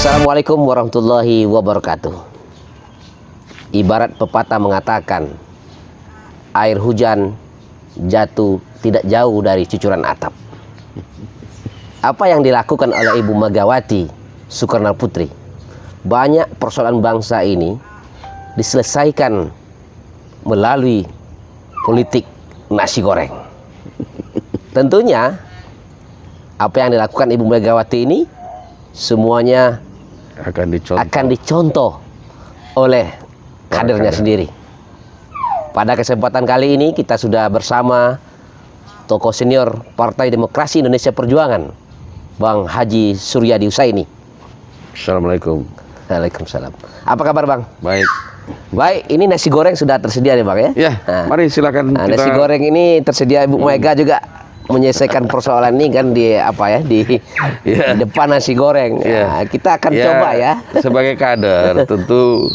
Assalamualaikum warahmatullahi wabarakatuh. Ibarat pepatah mengatakan, air hujan jatuh tidak jauh dari cucuran atap. Apa yang dilakukan oleh Ibu Megawati Soekarnoputri, banyak persoalan bangsa ini diselesaikan melalui politik nasi goreng. Tentunya apa yang dilakukan Ibu Megawati ini semuanya akan dicontoh oleh kadernya sendiri. Pada kesempatan kali ini kita sudah bersama tokoh senior Partai Demokrasi Indonesia Perjuangan, Bang Haji Suryadi Husaini. Assalamualaikum. Waalaikumsalam. Apa kabar Bang? Baik. Baik, ini nasi goreng sudah tersedia nih Bang ya? Ya, mari silakan kita. Nasi goreng ini tersedia, Ibu Mega juga menyelesaikan persoalan ini kan di depan nasi goreng. Nah, kita akan coba ya. Sebagai kader tentu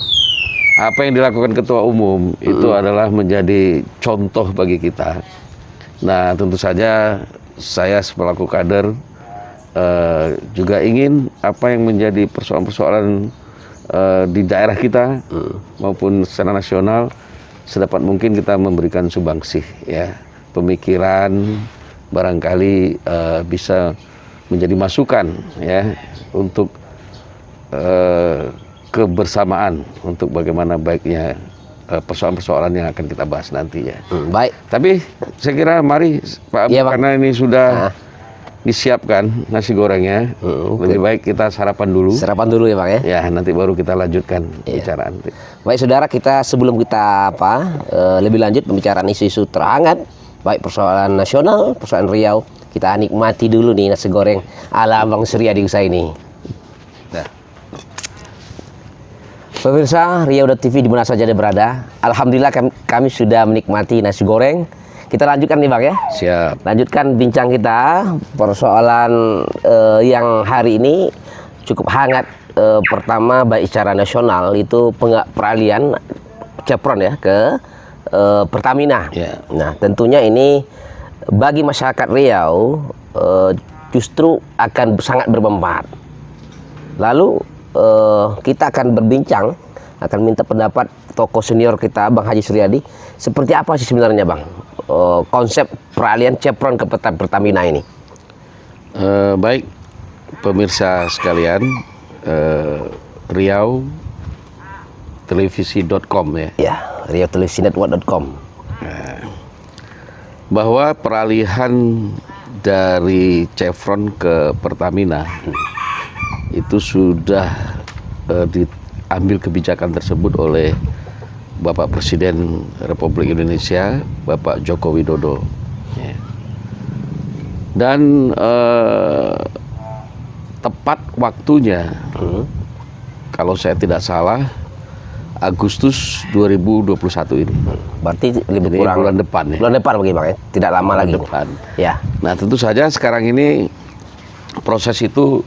apa yang dilakukan ketua umum itu adalah menjadi contoh bagi kita. Nah, tentu saja saya selaku kader juga ingin apa yang menjadi persoalan-persoalan di daerah kita maupun secara nasional sedapat mungkin kita memberikan sumbangsih ya, pemikiran barangkali bisa menjadi masukan ya untuk kebersamaan untuk bagaimana baiknya persoalan-persoalan yang akan kita bahas nanti ya. Baik. Tapi saya kira mari Pak Abu, karena ini sudah disiapkan nasi gorengnya, lebih baik kita sarapan dulu. Sarapan dulu ya Bang ya. Ya, nanti baru kita lanjutkan pembicaraan. Baik saudara, kita sebelum kita lebih lanjut pembicaraan isu-isu terhangat, baik persoalan nasional, persoalan Riau, kita nikmati dulu nih nasi goreng ala Bang Suryadi Husaini. Nah. Pemirsa Riau.TV di mana saja Anda berada, alhamdulillah kami sudah menikmati nasi goreng. Kita lanjutkan nih Bang ya. Siap. Lanjutkan bincang kita persoalan yang hari ini cukup hangat. Pertama baik secara nasional itu peralihan Chevron ya ke Pertamina. Yeah. Nah, tentunya ini bagi masyarakat Riau justru akan sangat bermanfaat. Lalu kita akan berbincang, akan minta pendapat tokoh senior kita Bang Haji Suryadi, seperti apa sih sebenarnya Bang konsep peralihan Chevron ke Pertamina ini? Baik pemirsa sekalian, Riau televisi.com ya. Ya, riautelevisi.com. Bahwa peralihan dari Chevron ke Pertamina itu sudah diambil kebijakan tersebut oleh Bapak Presiden Republik Indonesia, Bapak Joko Widodo. Ya. Dan tepat waktunya, kalau saya tidak salah, Agustus 2021 ini. Berarti lebih kurang bulan depan ya. Bulan depan bagi Bang ya, tidak lama bulan lagi. Depan. Ya. Nah, tentu saja sekarang ini proses itu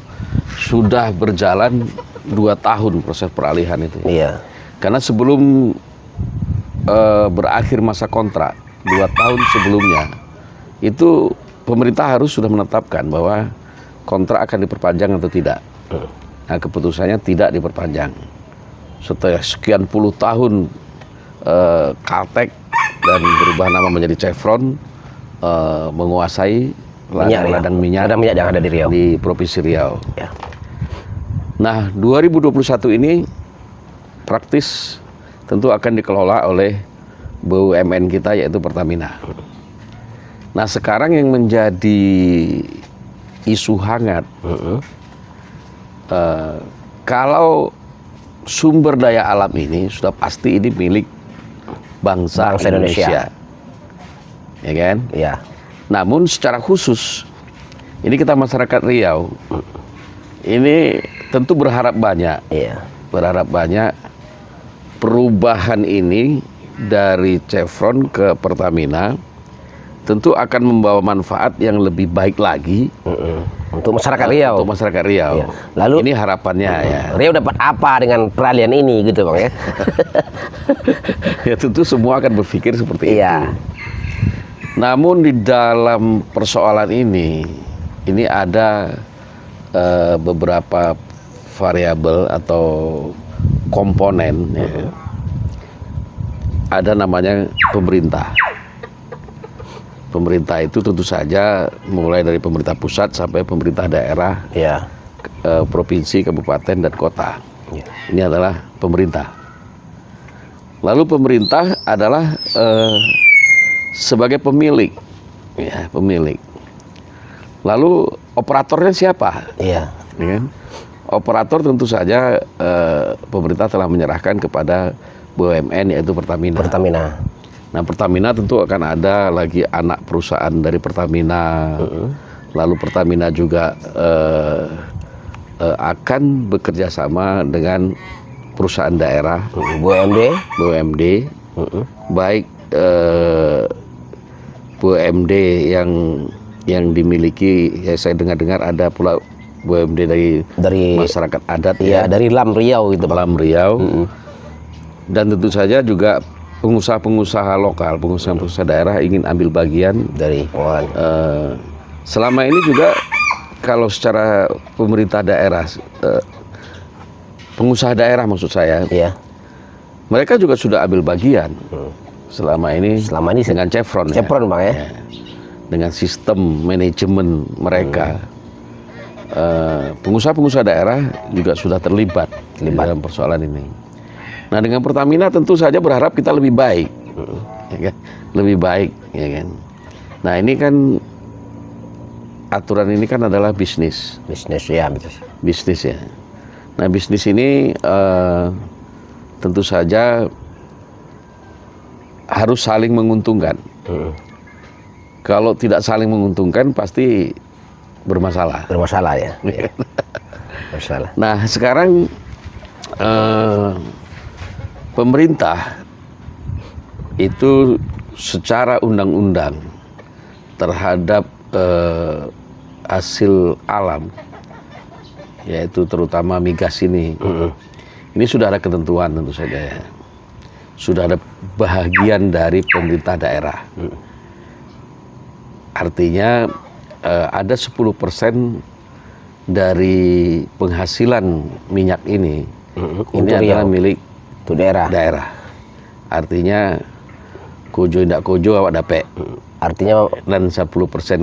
sudah berjalan 2 tahun proses peralihan itu. Iya. Karena sebelum berakhir masa kontrak 2 tahun sebelumnya itu pemerintah harus sudah menetapkan bahwa kontrak akan diperpanjang atau tidak. Nah, keputusannya tidak diperpanjang. Setelah sekian puluh tahun Caltex dan berubah nama menjadi Chevron menguasai ladang minyak yang ada di Riau, di Provinsi Riau. Ya. Nah, 2021 ini praktis tentu akan dikelola oleh BUMN kita yaitu Pertamina. Nah, sekarang yang menjadi isu hangat, kalau sumber daya alam ini sudah pasti ini milik bangsa Indonesia. Ya kan? Iya. Namun secara khusus ini kita masyarakat Riau ini tentu berharap banyak. Iya. Berharap banyak perubahan ini dari Chevron ke Pertamina tentu akan membawa manfaat yang lebih baik lagi untuk masyarakat Riau. Untuk masyarakat Riau. Iya. Lalu ini harapannya ya. Riau dapat apa dengan peralihan ini gitu Bang ya? Ya tentu semua akan berpikir seperti itu. Namun di dalam persoalan ini ada beberapa variabel atau komponen ya, ada namanya pemerintah. Pemerintah itu tentu saja mulai dari pemerintah pusat sampai pemerintah daerah, Ya. provinsi, kabupaten, dan kota. Ya. Ini adalah pemerintah. Lalu pemerintah adalah sebagai pemilik, ya, pemilik. Lalu operatornya siapa? Iya. Ya kan? Operator tentu saja pemerintah telah menyerahkan kepada BUMN, yaitu Pertamina. Pertamina. Nah, Pertamina tentu akan ada lagi anak perusahaan dari Pertamina. Lalu Pertamina juga akan bekerja sama dengan perusahaan daerah, BUMD, baik BUMD yang dimiliki, ya saya dengar-dengar ada pula BUMD dari masyarakat adat, ya, dari Lam Riau gitu, Lam Riau. Dan tentu saja juga pengusaha-pengusaha lokal, pengusaha-pengusaha daerah ingin ambil bagian dari pengelolaan. Selama ini juga kalau secara pemerintah daerah, pengusaha daerah maksud saya, Iya. mereka juga sudah ambil bagian selama ini dengan Chevron, Bang ya. dengan sistem manajemen mereka. Pengusaha-pengusaha daerah juga sudah terlibat dalam persoalan ini. Nah, dengan Pertamina tentu saja berharap kita lebih baik, ya kan? Lebih baik, ya kan? Nah, ini kan aturan ini kan adalah bisnis Ya, betul. Bisnis ya. Nah, bisnis ini tentu saja harus saling menguntungkan. Kalau tidak saling menguntungkan pasti bermasalah. Bermasalah ya. Ya. Bermasalah. Nah, sekarang pemerintah itu secara undang-undang terhadap hasil alam, yaitu terutama migas ini, ini sudah ada ketentuan tentu saja ya. Sudah ada bahagian dari pemerintah daerah. Artinya ada 10% dari penghasilan minyak ini adalah milik daerah. Artinya kojo ndak kojo awak dapet. Artinya Dan 10%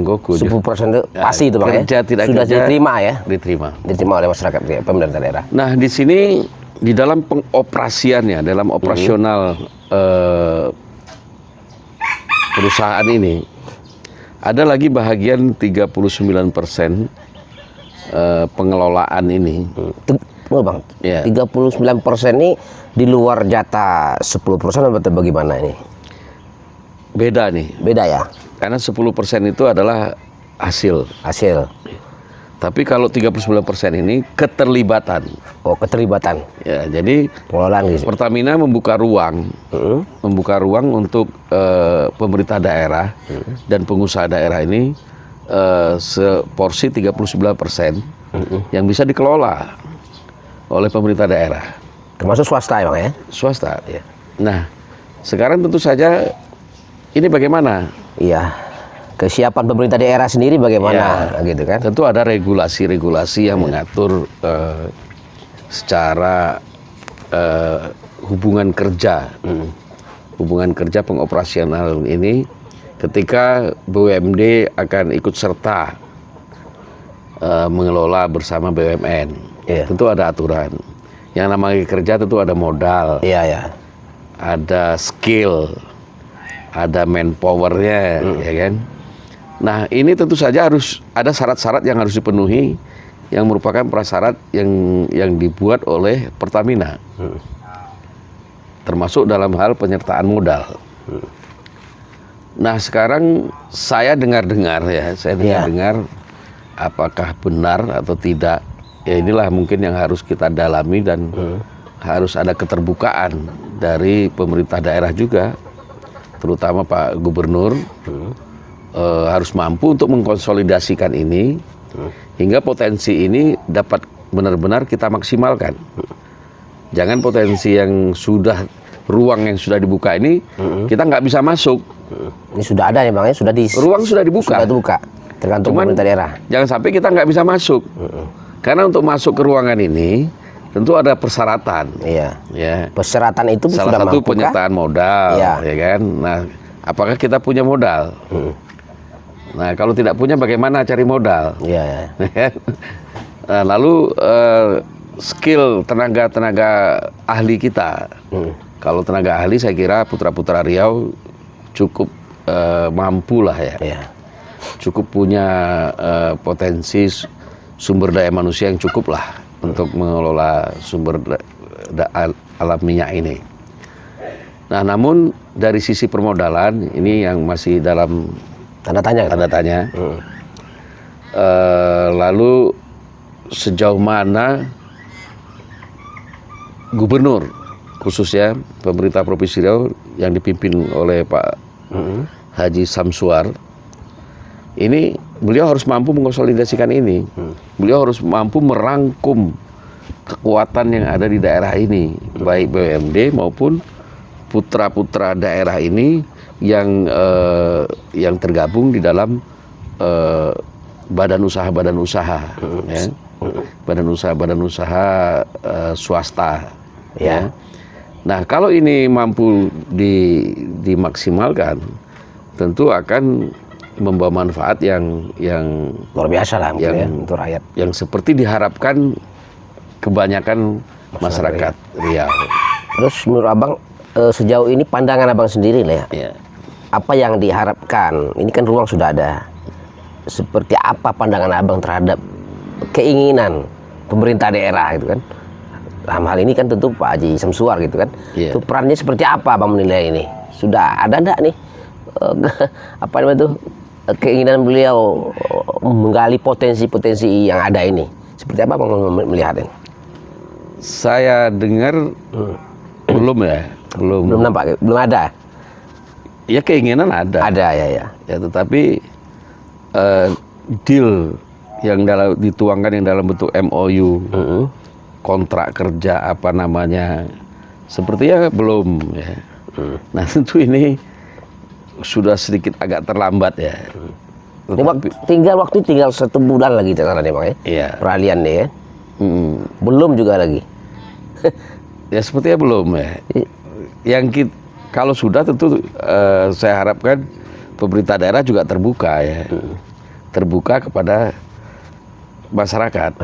go kojo. 10% itu pasti itu Bang kerja, ya. tidak Sudah kerja, diterima ya. Diterima oleh masyarakat ya, pemerintah daerah. Nah, di sini di dalam pengoperasiannya, dalam operasional perusahaan ini ada lagi bahagian 39% pengelolaan ini. Bang, Ya. 39% ini di luar jatah 10% atau bagaimana ini? Beda nih. Beda ya? Karena 10% itu adalah hasil. Tapi kalau 39% ini keterlibatan. Oh, keterlibatan. Ya, jadi Pengelolaan gitu. Pertamina membuka ruang untuk pemerintah daerah dan pengusaha daerah ini seporsi 39% yang bisa dikelola oleh pemerintah daerah. Termasuk swasta ya Bang ya? Swasta. Ya. Nah, sekarang tentu saja ini bagaimana? Iya. Kesiapan pemerintah daerah sendiri bagaimana gitu kan? Tentu ada regulasi-regulasi yang mengatur secara hubungan kerja. Hubungan kerja pengoperasional ini ketika BUMD akan ikut serta mengelola bersama BUMN. Tentu ada aturan. Yang namanya kerja tentu ada modal. Ada skill, ada manpowernya, ya kan? Nah, ini tentu saja harus ada syarat-syarat yang harus dipenuhi, yang merupakan prasyarat yang dibuat oleh Pertamina, termasuk dalam hal penyertaan modal. Nah, sekarang saya dengar-dengar apakah benar atau tidak? Ya, inilah mungkin yang harus kita dalami dan harus ada keterbukaan dari pemerintah daerah juga, terutama Pak Gubernur. Harus mampu untuk mengkonsolidasikan ini hingga potensi ini dapat benar-benar kita maksimalkan. Jangan potensi yang ruang yang sudah dibuka ini kita nggak bisa masuk. Ini sudah ada ya Bang ya, ruang sudah dibuka. Tergantung pemerintah daerah. Jangan sampai kita nggak bisa masuk. Karena untuk masuk ke ruangan ini tentu ada persyaratan. Iya. Ya. Persyaratan itu Salah sudah satu mampukah? penyertaan modal, Iya. ya kan. Nah, apakah kita punya modal? Nah, kalau tidak punya bagaimana cari modal? Iya. Nah, lalu skill tenaga ahli kita. Kalau tenaga ahli saya kira putra-putra Riau cukup mampu lah ya. Iya. Cukup punya potensi sumber daya manusia yang cukup lah untuk mengelola sumber alam minyak ini. Nah, namun dari sisi permodalan ini yang masih dalam Tanda tanya. tanda tanya. Lalu sejauh mana gubernur khususnya pemerintah Provinsi Riau yang dipimpin oleh Pak Haji Samsuar ini, beliau harus mampu mengonsolidasikan ini. Beliau harus mampu merangkum kekuatan yang ada di daerah ini, baik BUMD maupun putra-putra daerah ini yang tergabung di dalam badan usaha ya. Badan usaha swasta ya. Nah, kalau ini mampu dimaksimalkan tentu akan membawa manfaat yang Luar biasa lah mungkin yang, ya, untuk rakyat. yang seperti diharapkan kebanyakan masyarakat Riau. Terus menurut Abang sejauh ini pandangan Abang sendiri lah ya. Ya. Apa yang diharapkan? Ini kan ruang sudah ada. Seperti apa pandangan Abang terhadap keinginan pemerintah daerah gitu kan? Dalam hal ini kan tentu Pak Haji Samsuar gitu kan. Iya. Itu perannya seperti apa Abang menilai ini? Sudah ada enggak nih apa namanya itu keinginan beliau menggali potensi-potensi yang ada ini? Seperti apa Abang melihat ini? Saya dengar belum ya, Belum nampak, belum ada. Ya keinginan ada. Ada ya. Ya, tetapi deal yang dituangkan yang dalam bentuk MOU, kontrak kerja apa namanya, sepertinya belum ya. Nah, tentu ini sudah sedikit agak terlambat ya. Ini tinggal 1 bulan lagi caranya Bang ya. Iya. Peralihan nih ya. Belum juga lagi. Ya sepertinya belum ya. Kalau sudah tentu saya harapkan pemerintah daerah juga terbuka ya. Terbuka kepada masyarakat.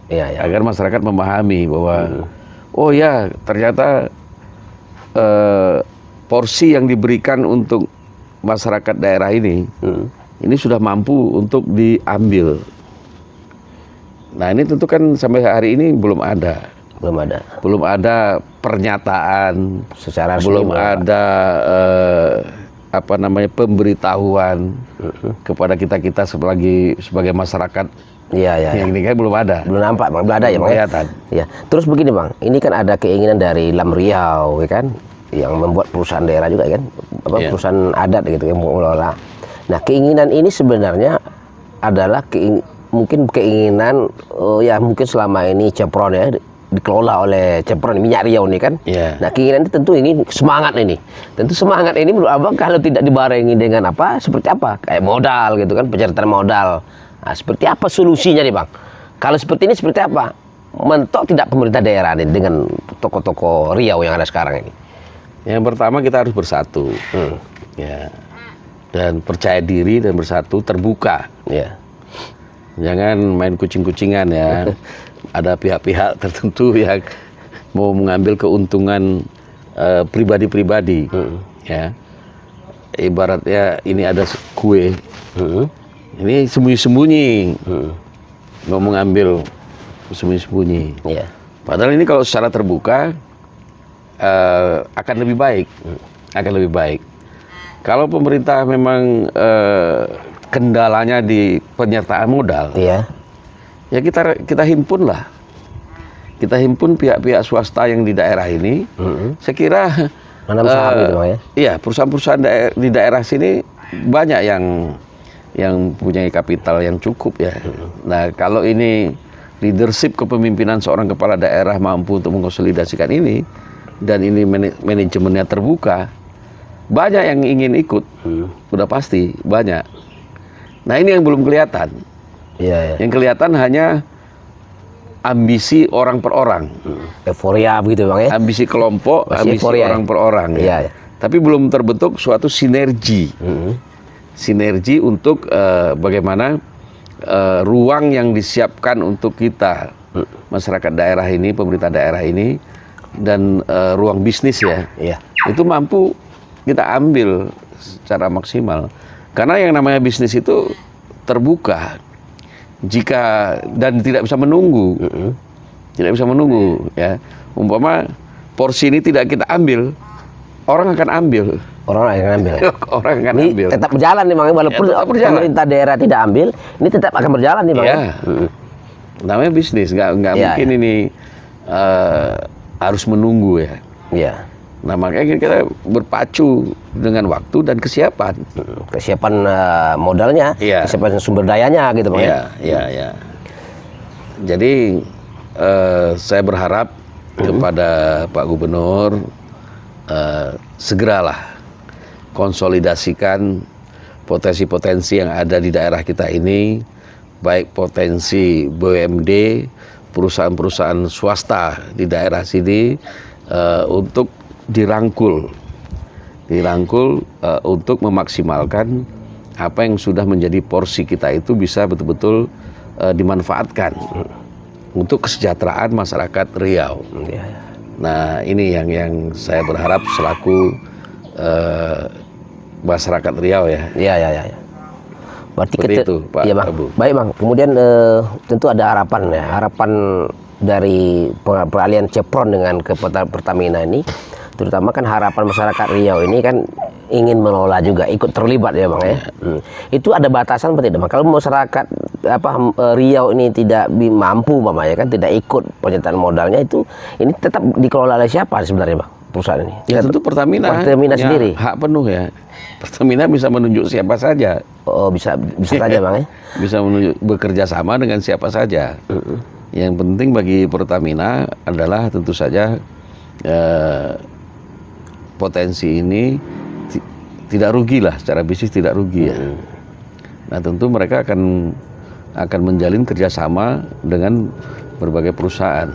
Iya. Agar masyarakat memahami bahwa oh ya ternyata porsi yang diberikan untuk masyarakat daerah ini sudah mampu untuk diambil. Nah, ini tentu kan sampai hari ini belum ada. Belum ada pernyataan Secara resmi belum ada pemberitahuan kepada kita sebagai masyarakat. Iya. Yang ini kan belum ada. Belum nampak Bang, belum ada ya Bang. Kelihatan. Ya. Terus begini Bang, ini kan ada keinginan dari Lam Riau ya kan, yang membuat perusahaan daerah juga kan, perusahaan adat gitu yang mengelola. Nah, keinginan ini sebenarnya adalah mungkin keinginan ya mungkin selama ini Chevron ya dikelola oleh Chevron minyak Riau ini kan. Yeah. Nah, keinginan itu tentu ini semangat ini. Tentu semangat ini menurut Abang kalau tidak dibarengi dengan apa? Seperti apa? Kayak modal gitu kan, penyertaan modal. Nah, seperti apa solusinya nih Bang? Kalau seperti ini seperti apa? Mentok tidak pemerintah daerah nih dengan toko-toko Riau yang ada sekarang ini? Yang pertama kita harus bersatu. Ya. Dan percaya diri dan bersatu, terbuka. Ya. Jangan main kucing-kucingan ya. Ada pihak-pihak tertentu yang mau mengambil keuntungan pribadi-pribadi. Ya. Ibaratnya ini ada kue. Ini sembunyi-sembunyi. Mau mengambil sembunyi-sembunyi. Ya. Padahal ini kalau secara terbuka akan lebih baik. Kalau pemerintah memang kendalanya di penyertaan modal, ya kita himpun lah. Kita himpun pihak-pihak swasta yang di daerah ini. Saya kira Menanam saham gitu Bang ya. Iya, perusahaan-perusahaan di daerah sini banyak yang punya kapital yang cukup ya. Nah, kalau ini leadership kepemimpinan seorang kepala daerah mampu untuk mengkonsolidasikan ini, dan ini manajemennya terbuka, banyak yang ingin ikut. Udah pasti banyak. Nah, ini yang belum kelihatan. Iya. Yang kelihatan hanya ambisi orang per orang. Euforia begitu Bang ya. Ambisi kelompok, Masih ambisi euforia, orang per orang. Iya, Ya. iya. Tapi belum terbentuk suatu sinergi. Sinergi untuk bagaimana ruang yang disiapkan untuk kita, masyarakat daerah ini, pemerintah daerah ini, dan ruang bisnis ya, Iya. itu mampu kita ambil secara maksimal. Karena yang namanya bisnis itu terbuka, dan tidak bisa menunggu, tidak bisa menunggu ya. Umpama porsi ini tidak kita ambil, orang akan ambil. Orang akan ambil. Orang akan Ini ambil. tetap berjalan nih Bang, walaupun Ya, tetap berjalan. pemerintah daerah tidak ambil, ini tetap akan berjalan nih Bang. Ya. Namanya bisnis, nggak Ya, mungkin ini harus menunggu ya. Iya. Nah makanya kita berpacu dengan waktu dan kesiapan. Kesiapan modalnya, Iya. kesiapan sumber dayanya gitu Bang. Iya, iya, iya. Jadi saya berharap kepada Pak Gubernur segeralah konsolidasikan potensi-potensi yang ada di daerah kita ini, baik potensi BUMD, perusahaan-perusahaan swasta di daerah sini untuk dirangkul untuk memaksimalkan apa yang sudah menjadi porsi kita itu bisa betul-betul dimanfaatkan untuk kesejahteraan masyarakat Riau. Iya. Nah ini yang saya berharap selaku masyarakat Riau ya. Iya. Berarti Seperti itu, Pak Iya Bang. Abu. Baik Bang. Kemudian tentu ada harapan ya. Harapan dari peralihan Chevron dengan ke Pertamina ini, terutama kan harapan masyarakat Riau ini kan ingin mengelola juga, ikut terlibat ya Bang ya. Itu ada batasan seperti itu Bang. Kalau masyarakat Riau ini tidak mampu ya kan, tidak ikut penyertaan modalnya, itu ini tetap dikelola oleh siapa sebenarnya Bang perusahaan ini? Ya tentu Pertamina sendiri. hak penuh ya. Pertamina bisa menunjuk siapa saja. Oh bisa saja Bang ya. Bisa menunjuk bekerja sama dengan siapa saja. Yang penting bagi Pertamina adalah tentu saja potensi ini tidak rugi lah, secara bisnis tidak rugi ya. Nah tentu mereka akan menjalin kerjasama dengan berbagai perusahaan.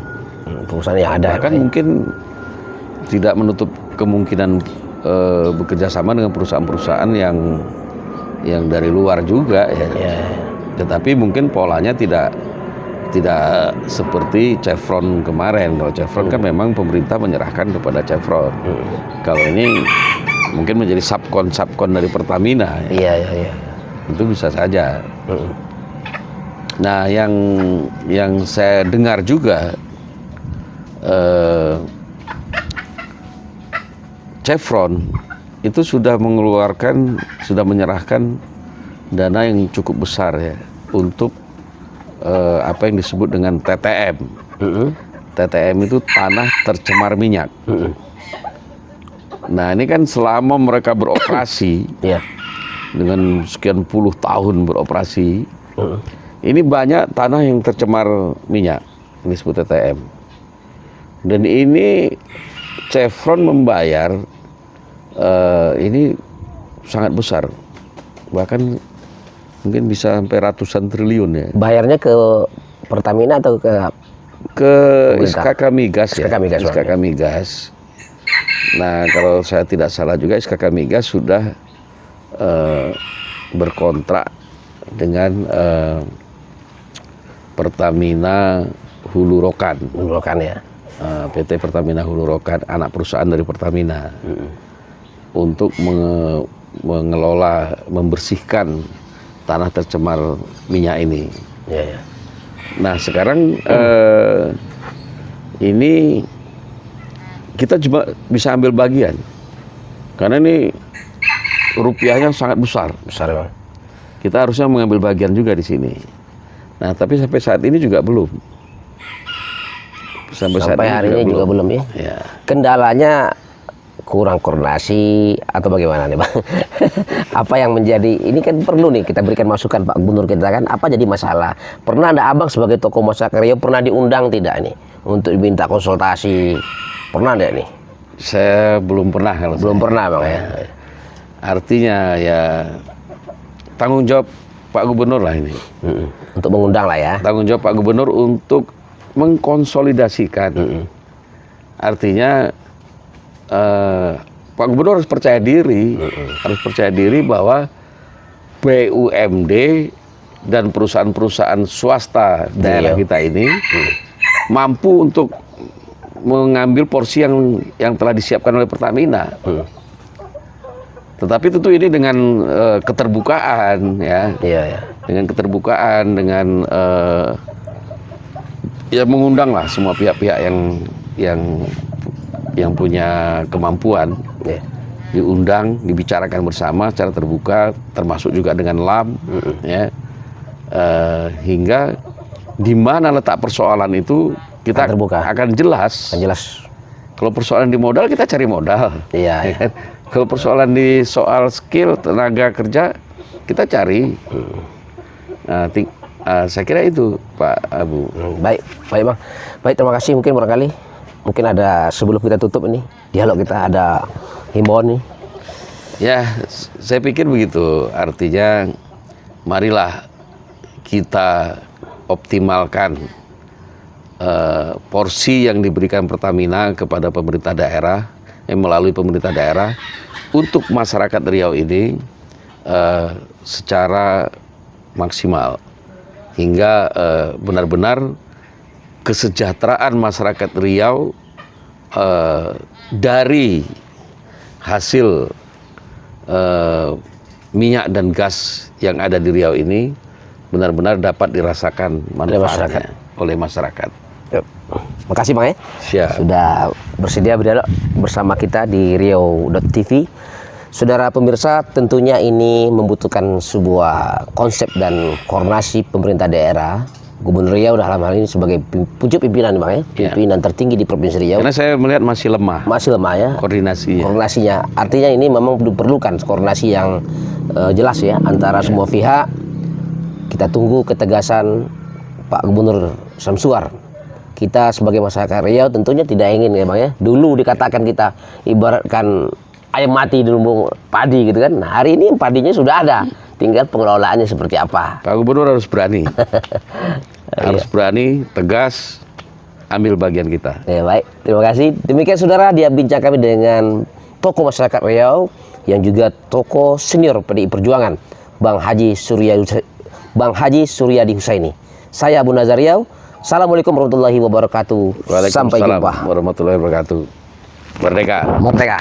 Perusahaan yang ada. Bahkan mungkin tidak menutup kemungkinan bekerja sama dengan perusahaan-perusahaan yang dari luar juga ya. Tetapi mungkin polanya tidak seperti Chevron kemarin. Kalau Chevron kan memang pemerintah menyerahkan kepada Chevron. Kalau ini mungkin menjadi subkon dari Pertamina. Iya. Itu bisa saja. Nah, yang saya dengar juga Chevron itu sudah menyerahkan dana yang cukup besar ya untuk apa yang disebut dengan TTM. TTM itu tanah tercemar minyak. Nah ini kan selama mereka beroperasi dengan sekian puluh tahun beroperasi, ini banyak tanah yang tercemar minyak, ini disebut TTM. Dan ini Chevron membayar ini sangat besar, bahkan mungkin bisa sampai ratusan triliun ya. Bayarnya ke Pertamina atau ke SKK Migas ya. SKK Migas. Nah kalau saya tidak salah juga SKK Migas sudah berkontrak dengan Pertamina Hulu Rokan. Hulu Rokan ya. PT Pertamina Hulu Rokan, anak perusahaan dari Pertamina, untuk mengelola, membersihkan tanah tercemar minyak ini. Nah sekarang ini kita cuma bisa ambil bagian, karena ini rupiahnya sangat besar. Bang. Kita harusnya mengambil bagian juga di sini. Nah tapi sampai saat ini juga belum. Sampai hari ini juga belum ya. Kendalanya kurang koordinasi atau bagaimana nih Bang? Apa yang menjadi, ini kan perlu nih kita berikan masukan Pak Gubernur kita kan, apa jadi masalah? Pernah ada Abang sebagai tokoh masyarakat Riau pernah diundang tidak nih untuk diminta konsultasi? Pernah enggak nih? Saya belum pernah kalau pernah Bang ya. Artinya ya tanggung jawab Pak Gubernur lah ini. Untuk mengundang lah ya. Tanggung jawab Pak Gubernur untuk mengkonsolidasikan. Artinya Pak Gubernur harus percaya diri, bahwa BUMD dan perusahaan-perusahaan swasta daerah kita ini mampu untuk mengambil porsi yang telah disiapkan oleh Pertamina. Tetapi tentu ini dengan keterbukaan, ya, dengan keterbukaan, dengan ya mengundanglah semua pihak-pihak yang punya kemampuan, diundang, dibicarakan bersama secara terbuka, termasuk juga dengan LAM, ya, hingga di mana letak persoalan itu kita akan jelas. Kalau persoalan di modal, kita cari modal. Ya kan? Kalau persoalan di soal skill tenaga kerja, kita cari. Nah, saya kira itu, Pak Abu. Baik Bang. Baik, terima kasih. Mungkin ada, sebelum kita tutup ini dialog kita, ada himbauan nih. Ya, saya pikir begitu. Artinya, marilah kita optimalkan porsi yang diberikan Pertamina kepada pemerintah daerah, melalui pemerintah daerah, untuk masyarakat Riau ini secara maksimal, hingga benar-benar kesejahteraan masyarakat Riau dari hasil minyak dan gas yang ada di Riau ini benar-benar dapat dirasakan manfaatnya oleh masyarakat. Makasih Bang ya. Siap. Sudah bersedia berdialog bersama kita di Riau.tv. Saudara pemirsa, tentunya ini membutuhkan sebuah konsep dan koordinasi pemerintah daerah. Gubernur Riau dalam hal ini sebagai pucuk pimpinan Bang ya, pimpinan tertinggi di Provinsi Riau. Karena saya melihat masih lemah ya koordinasinya. Artinya ini memang diperlukan koordinasi yang jelas ya antara semua pihak. Kita tunggu ketegasan Pak Gubernur Samsuar. Kita sebagai masyarakat Riau tentunya tidak ingin ya Bang ya. Dulu dikatakan kita ibaratkan ayam mati di lumbung padi gitu kan. Nah, hari ini padinya sudah ada. Tinggal pengelolaannya seperti apa. Pak Gubernur harus berani. Harus berani, tegas, ambil bagian kita. Ya, baik, terima kasih. Demikian saudara, dia bincang kami dengan tokoh masyarakat Riau yang juga tokoh senior PDI Perjuangan, Bang Haji Suryadi Husaini. Saya Abu Nazar Riau. Assalamualaikum warahmatullahi wabarakatuh. Sampai jumpa. Warahmatullahi wabarakatuh. Merdeka. Merdeka.